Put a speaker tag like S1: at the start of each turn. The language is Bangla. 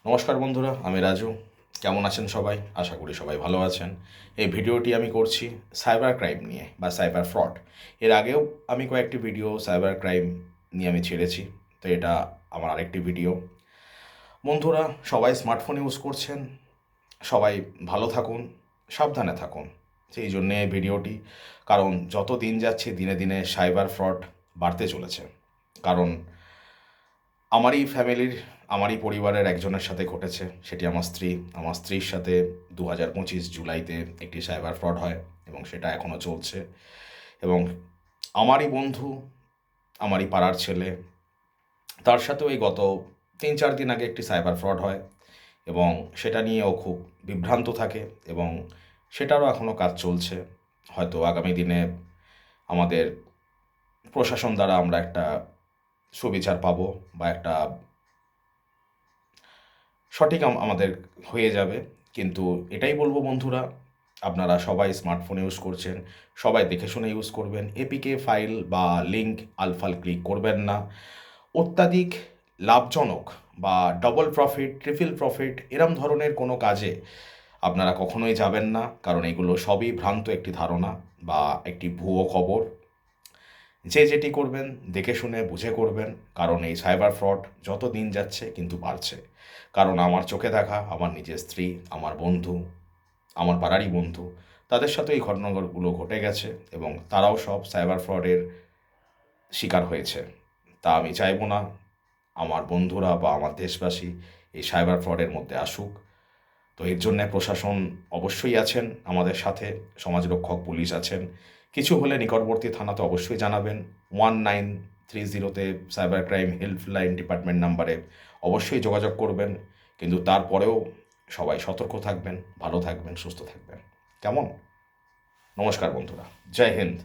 S1: নমস্কার বন্ধুরা, আমি রাজু। কেমন আছেন সবাই? আশা করি সবাই ভালো আছেন। এই ভিডিওটি আমি করছি সাইবার ক্রাইম নিয়ে বা সাইবার ফ্রড। এর আগেও আমি কয়েকটি ভিডিও সাইবার ক্রাইম নিয়ে আমি ছেড়েছি, তো এটা আমার আরেকটি ভিডিও। বন্ধুরা, সবাই স্মার্টফোন ইউজ করছেন, সবাই ভালো থাকুন, সাবধানে থাকুন, সেই জন্যে এই ভিডিওটি। কারণ যত দিন যাচ্ছে দিনে দিনে সাইবার ফ্রড বাড়তে চলেছে। কারণ আমারই পরিবারের একজনের সাথে ঘটেছে, সেটি আমার স্ত্রী। আমার স্ত্রীর সাথে 2025 জুলাইতে একটি সাইবার ফ্রড হয় এবং সেটা এখনও চলছে। এবং আমারই বন্ধু, আমারই পাড়ার ছেলে, তার সাথেও এই গত 3-4 দিন আগে একটি সাইবার ফ্রড হয় এবং সেটা নিয়েও খুব বিভ্রান্ত থাকে এবং সেটারও এখনও কাজ চলছে। হয়তো আগামী দিনে আমাদের প্রশাসন দ্বারা আমরা একটা সুবিচার পাবো বা একটা সঠিক আমাদের হয়ে যাবে। কিন্তু এটাই বলবো বন্ধুরা, আপনারা সবাই স্মার্টফোন ইউজ করছেন, সবাই দেখে শুনে ইউজ করবেন। এপিকে ফাইল বা লিঙ্ক আলফাল ক্লিক করবেন না। অত্যাধিক লাভজনক বা ডবল প্রফিট, ট্রিপল প্রফিট এরম ধরনের কোনো কাজে আপনারা কখনোই যাবেন না, কারণ এগুলো সবই ভ্রান্ত একটি ধারণা বা একটি ভুয়ো খবর। যে যেটি করবেন দেখে শুনে বুঝে করবেন, কারণ এই সাইবার ফ্রড যত দিন যাচ্ছে কিন্তু বাড়ছে। কারণ আমার চোখে দেখা আমার নিজের স্ত্রী, আমার বন্ধু, আমার পাড়ারই বন্ধু, তাদের সাথে এই ঘটনাগুলো ঘটে গেছে এবং তারাও সব সাইবার ফ্রডের শিকার হয়েছে। তা আমি চাইবো না আমার বন্ধুরা বা আমার দেশবাসী এই সাইবার ফ্রডের মধ্যে আসুক। তো এর জন্যে প্রশাসন অবশ্যই আছেন আমাদের সাথে, সমাজরক্ষক পুলিশ আছেন। কিছু হলে নিকটবর্তী থানাতে অবশ্যই জানাবেন। 1930-তে সাইবার ক্রাইম হেল্পলাইন ডিপার্টমেন্ট নাম্বারে অবশ্যই যোগাযোগ করবেন। কিন্তু তারপরেও সবাই সতর্ক থাকবেন, ভালো থাকবেন, সুস্থ থাকবেন। কেমন? নমস্কার বন্ধুরা, জয় হিন্দ।